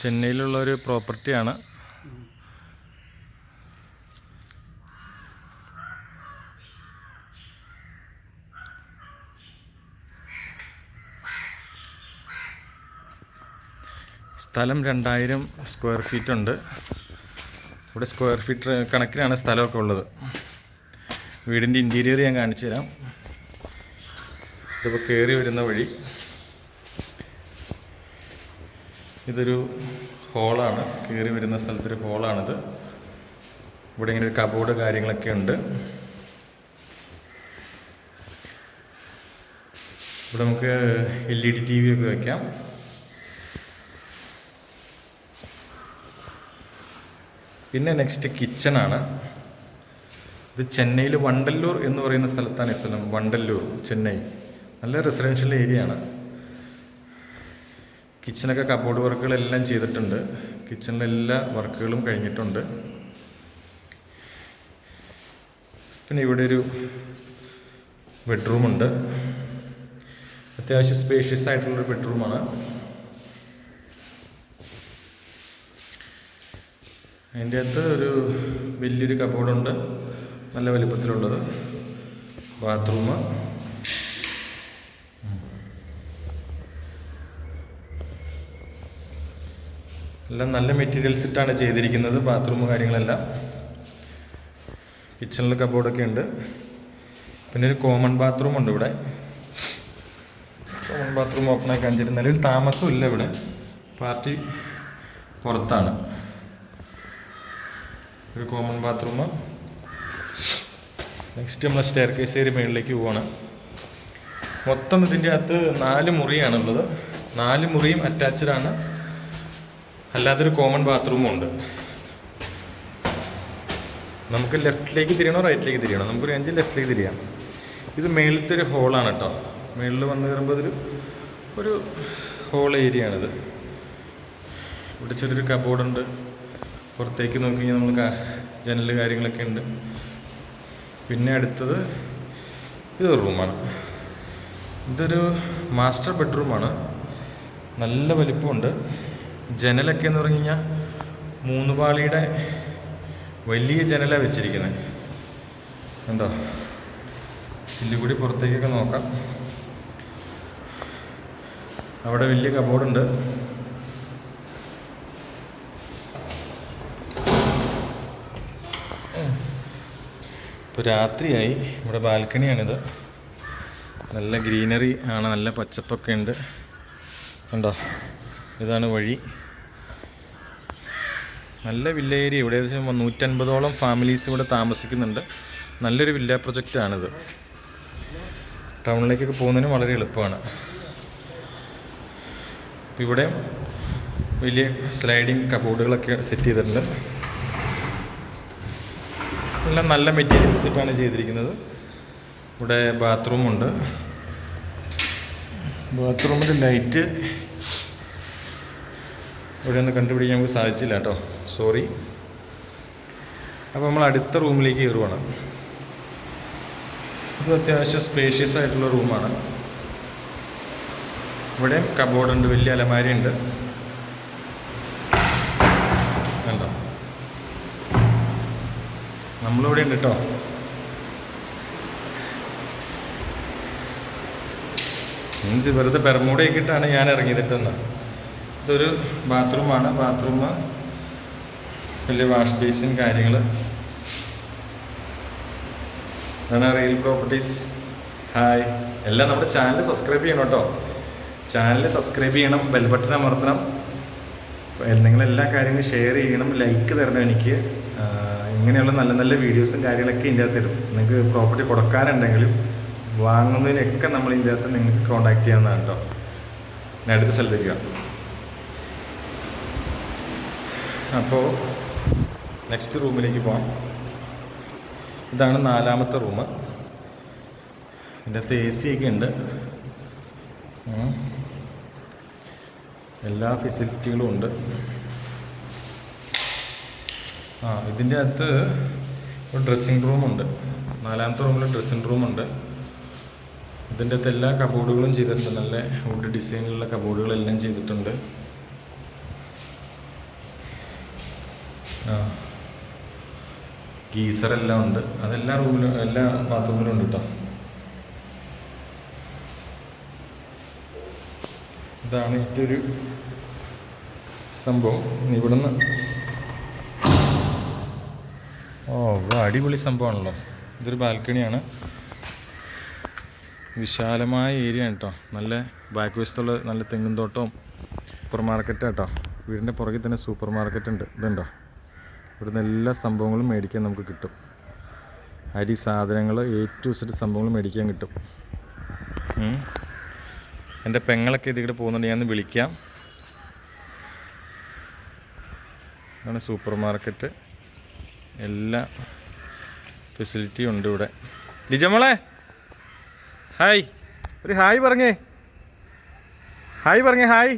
ചെന്നൈയിലുള്ളൊരു പ്രോപ്പർട്ടിയാണ്. സ്ഥലം 2000 square feet ഉണ്ട്. ഇവിടെ സ്ക്വയർ ഫീറ്റ് കണക്കിനാണ് സ്ഥലമൊക്കെ ഉള്ളത്. വീടിൻ്റെ ഇൻറ്റീരിയർ ഞാൻ കാണിച്ചു തരാം. ഇതിപ്പോൾ കയറി വരുന്ന വഴി. ഇതൊരു ഹോളാണ്. കയറി വരുന്ന സ്ഥലത്തൊരു ഹോളാണിത്. ഇവിടെ ഇങ്ങനെ ഒരു കബോർഡ് കാര്യങ്ങളൊക്കെ ഉണ്ട്. ഇവിടെ നമുക്ക് LED TV ഒക്കെ വയ്ക്കാം. പിന്നെ നെക്സ്റ്റ് കിച്ചണാണ്. ഇത് ചെന്നൈയിൽ വണ്ടല്ലൂർ എന്ന് പറയുന്ന സ്ഥലത്താണ് ഈ സ്ഥലം. വണ്ടല്ലൂർ, ചെന്നൈ. നല്ല റെസിഡൻഷ്യൽ ഏരിയ ആണ്. കിച്ചണൊക്കെ കബോർഡ് വർക്കുകളെല്ലാം ചെയ്തിട്ടുണ്ട്. കിച്ചണിലെ എല്ലാ വർക്കുകളും കഴിഞ്ഞിട്ടുണ്ട്. പിന്നെ ഇവിടെ ഒരു ബെഡ്റൂമുണ്ട്. അത്യാവശ്യം സ്പേഷ്യസ് ആയിട്ടുള്ളൊരു ബെഡ്റൂമാണ്. അതിൻ്റെ അകത്ത് ഒരു വലിയൊരു കബോർഡുണ്ട്, നല്ല വലിപ്പത്തിലുള്ളത്. ബാത്റൂം. എല്ലാം നല്ല മെറ്റീരിയൽസ് ഇട്ടാണ് ചെയ്തിരിക്കുന്നത്. ബാത്റൂം കാര്യങ്ങളെല്ലാം. കിച്ചണിൽ കബോർഡൊക്കെ ഉണ്ട്. പിന്നെ ഒരു കോമൺ ബാത്റൂം ഉണ്ട് ഇവിടെ. കോമൺ ബാത്റൂം ഓപ്പൺ ആക്കി കാണിച്ചിട്ട് നിലവിൽ താമസമില്ല ഇവിടെ. പാർട്ടി പുറത്താണ്. ഒരു കോമൺ ബാത്റൂം. നെക്സ്റ്റ് നമ്മൾ സ്റ്റെയർ കേസ് കയറി മുകളിലേക്ക് പോവാണ്. മൊത്തം ഇതിൻ്റെ അകത്ത് 4 മുറിയാണുള്ളത്. 4 മുറിയും അറ്റാച്ച്ഡാണ്. അല്ലാതൊരു കോമൺ ബാത്റൂമും ഉണ്ട്. നമുക്ക് ലെഫ്റ്റിലേക്ക് തിരിയണോ റൈറ്റിലേക്ക് തിരിയണോ? നമുക്കൊരു 5 ലെഫ്റ്റിലേക്ക് തിരിയാം. ഇത് മേളിലത്തെ ഒരു ഹോളാണ് കേട്ടോ. മേളിൽ വന്ന് കയറുമ്പോൾ ഒരു ഹോൾ ഏരിയ ആണിത്. ഇവിടെ ചെറിയൊരു കബോർഡുണ്ട്. പുറത്തേക്ക് നോക്കി കഴിഞ്ഞാൽ നമ്മൾ ജനൽ കാര്യങ്ങളൊക്കെ ഉണ്ട്. പിന്നെ അടുത്തത് ഇതൊരു റൂമാണ്. ഇതൊരു മാസ്റ്റർ ബെഡ്റൂമാണ്. നല്ല വലിപ്പമുണ്ട്. ജനലൊക്കെ എന്ന് പറഞ്ഞു കഴിഞ്ഞാൽ 3 പാളിയുടെ വലിയ ജനലാണ് വെച്ചിരിക്കുന്നത്. കണ്ടോ? ചില്ലുകൂടി പുറത്തേക്കൊക്കെ നോക്കാം. അവിടെ വലിയ കബോർഡുണ്ട്. ഇപ്പോൾ രാത്രിയായി. ഇവിടെ ബാൽക്കണിയാണിത്. നല്ല ഗ്രീനറി ആണ്, നല്ല പച്ചപ്പൊക്കെ ഉണ്ട്. കണ്ടോ? ഇതാണ് വഴി. നല്ല വില്ല ഏരിയ. ഇവിടെ ഏകദേശം 150ഓളം ഫാമിലീസ് ഇവിടെ താമസിക്കുന്നുണ്ട്. നല്ലൊരു വില്ല പ്രൊജക്റ്റാണിത്. ടൗണിലേക്കൊക്കെ പോകുന്നതിന് വളരെ എളുപ്പമാണ്. ഇവിടെ വലിയ സ്ലൈഡിങ് കബോർഡുകളൊക്കെ സെറ്റ് ചെയ്തിട്ടുണ്ട്. എല്ലാം നല്ല മെറ്റീരിയൽസ് ഇട്ടാണ് ചെയ്തിരിക്കുന്നത്. ഇവിടെ ബാത്റൂമുണ്ട്. ബാത്റൂമിൻ്റെ ലൈറ്റ് ഇവിടെ ഒന്ന് കണ്ടുപിടിക്കാൻ നമുക്ക് സാധിച്ചില്ല കേട്ടോ, സോറി. അപ്പോൾ നമ്മൾ അടുത്ത റൂമിലേക്ക് കയറുവാണ്. ഇത് അത്യാവശ്യം സ്പേഷ്യസ് ആയിട്ടുള്ള റൂമാണ്. ഇവിടെ കബോർഡുണ്ട്, വലിയ അലമാരി ഉണ്ട്. കണ്ടോ? നമ്മളിവിടെ ഉണ്ട് കേട്ടോ. വെറുതെ പെർമൂടയൊക്കെ ഇട്ടാണ് ഞാൻ ഇറങ്ങിയതിട്ടെന്ന്. ഇതൊരു ബാത്റൂമാണ്. ബാത്റൂം, വലിയ വാഷ് ബേസിൻ കാര്യങ്ങൾ. ഇതാണ് റിയൽ പ്രോപ്പർട്ടീസ്. ഹായ്. എല്ലാം നമ്മുടെ ചാനൽ സബ്സ്ക്രൈബ് ചെയ്യണം കേട്ടോ. ചാനൽ സബ്സ്ക്രൈബ് ചെയ്യണം, ബെൽ ബട്ടൺ അമർത്തണം. നിങ്ങളെല്ലാ കാര്യങ്ങളും ഷെയർ ചെയ്യണം, ലൈക്ക് തരണം എനിക്ക്. ഇങ്ങനെയുള്ള നല്ല നല്ല വീഡിയോസും കാര്യങ്ങളൊക്കെ ഇതിൻ്റെ അകത്ത് ഇടും. നിങ്ങൾക്ക് പ്രോപ്പർട്ടി കൊടുക്കാനുണ്ടെങ്കിലും വാങ്ങുന്നതിനൊക്കെ നമ്മൾ ഇതിൻ്റെ അകത്ത് നിങ്ങൾക്ക് കോൺടാക്ട് ചെയ്യാവുന്നതാണ് കേട്ടോ. ഞാൻ അടുത്ത സ്ഥലത്തേക്ക് പോകാം. അപ്പോൾ നെക്സ്റ്റ് റൂമിലേക്ക് പോകാം. ഇതാണ് 4ാമത്തെ റൂം. ഇതിൻ്റെ അകത്ത് AC ഒക്കെ ഉണ്ട്. എല്ലാ ഫെസിലിറ്റികളും ഉണ്ട്. ഇതിൻ്റെ അകത്ത് ഒരു ഡ്രസ്സിങ് റൂമുണ്ട്. 4ാമത്തെ റൂമിൽ ഡ്രസ്സിങ് റൂമുണ്ട്. ഇതിൻ്റെ അകത്ത് എല്ലാ കബോർഡുകളും ചെയ്തിട്ടുണ്ട്. നല്ല വുഡ് ഡിസൈനിലുള്ള കബോർഡുകളെല്ലാം ചെയ്തിട്ടുണ്ട്. ആ ഗീസറെല്ലാം ഉണ്ട്, അതെല്ലാ റൂമിലും എല്ലാ ബാത്റൂമിലും ഉണ്ട് കേട്ടോ. ഇതാണ് ഇതൊരു സംഭവം. ഇവിടുന്ന് അടിപൊളി സംഭവമാണല്ലോ. ഇതൊരു ബാൽക്കണിയാണ്, വിശാലമായ ഏരിയ ആണ് കേട്ടോ. നല്ല ബാക്ക് വശത്തുള്ള നല്ല തെങ്ങും തോട്ടവും സൂപ്പർ മാർക്കറ്റ് കേട്ടോ. വീടിൻ്റെ പുറകിൽ തന്നെ സൂപ്പർ മാർക്കറ്റ് ഉണ്ട്. ഇതുണ്ടോ, ഇവിടുന്ന് എല്ലാ സംഭവങ്ങളും മേടിക്കാൻ നമുക്ക് കിട്ടും. അരി സാധനങ്ങൾ A to Z സംഭവങ്ങൾ മേടിക്കാൻ കിട്ടും. എൻ്റെ പെങ്ങളൊക്കെ ഇതിവിടെ പോകുന്നുണ്ട്, ഞാൻ വിളിക്കാം. ഇതാണ് സൂപ്പർ മാർക്കറ്റ്, എല്ലാ ഫെസിലിറ്റിയും ഉണ്ട് ഇവിടെ. ലിജമോളെ ഹായ്, ഒരു ഹായ് പറഞ്ഞേ. ഹായ് പറഞ്ഞേ, ഹായ്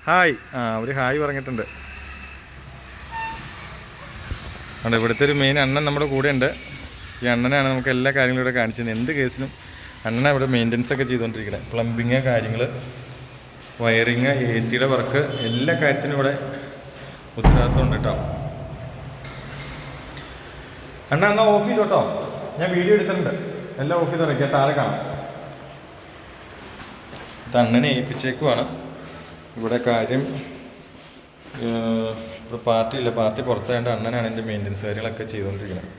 ഹായ്. ഒരു ഹായ് പറഞ്ഞിട്ടുണ്ട്. അവിടെ ഇവിടുത്തെ ഒരു മെയിൻ അണ്ണൻ നമ്മുടെ കൂടെ ഉണ്ട്. ഈ അണ്ണനാണ് നമുക്ക് എല്ലാ കാര്യങ്ങളും ഇവിടെ കാണിച്ചത്. എന്ത് കേസിനും അണ്ണനാണ് ഇവിടെ മെയിൻ്റനൻസ് ഒക്കെ ചെയ്തുകൊണ്ടിരിക്കുന്നത്. പ്ലംബിങ് കാര്യങ്ങൾ, വയറിങ്, AC വർക്ക്, എല്ലാ കാര്യത്തിനും ഇവിടെ ഉത്തരവാദിത്വം ഉണ്ട് കേട്ടോ. അണ്ണ എന്നാൽ ഓഫ് ചെയ്തു കേട്ടോ, ഞാൻ വീഡിയോ എടുത്തിട്ടുണ്ട്. എല്ലാം ഓഫ് ചെയ്ത് ഇറക്കിയാൽ താഴെ കാണാം. ഇത് അണ്ണനെ ഏൽപ്പിച്ചേക്കുവാണ് ഇവിടെ കാര്യം. ഇവിടെ പാർട്ടി ഇല്ല, പാർട്ടി പുറത്തായതുകൊണ്ട് അണ്ണനാണ് എൻ്റെ മെയിൻ്റനൻസ് കാര്യങ്ങളൊക്കെ ചെയ്തുകൊണ്ടിരിക്കുന്നത്.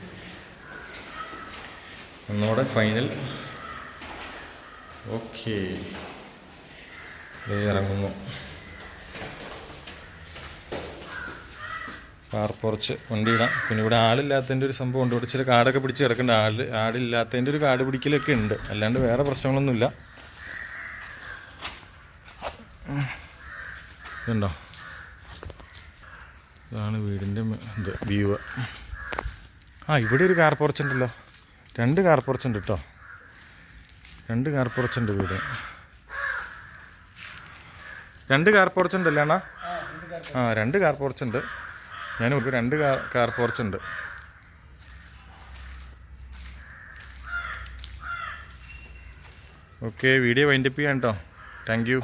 ഒന്നുകൂടെ ഫൈനൽ ഓക്കെ ഇറങ്ങുന്നു. കാർ പോർച്ച് വണ്ടി ഇടാം. പിന്നെ ഇവിടെ ആളില്ലാത്തതിൻ്റെ ഒരു സംഭവം ഉണ്ട്. ഇവിടെ ചില കാടൊക്കെ പിടിച്ച് കിടക്കേണ്ട. ആളില്ലാത്തതിൻ്റെ ഒരു കാട് പിടിക്കലൊക്കെ ഉണ്ട്, അല്ലാണ്ട് വേറെ പ്രശ്നങ്ങളൊന്നുമില്ല. ഇതുണ്ടോ, ഇതാണ് വീടിൻ്റെ ഇത് വ്യൂ. ഇവിടെ ഒരു കാർ പോർച്ച് ഉണ്ടല്ലോ, 2 കാർ പോർച്ച് ഉണ്ട് കേട്ടോ. 2 കാർ പോർച്ച് ഉണ്ട് വീട്. 2 കാർ പോർച്ച് ഉണ്ടല്ലേ അണ്ണാ? 2 കാർ പോർച്ച് ഉണ്ട്. ഞാൻ 2 കാർ പോർച്ച് ഉണ്ട്. ഓക്കെ, വീഡിയോ വൈൻഡപ്പ് ചെയ്യാം കേട്ടോ. Thank you.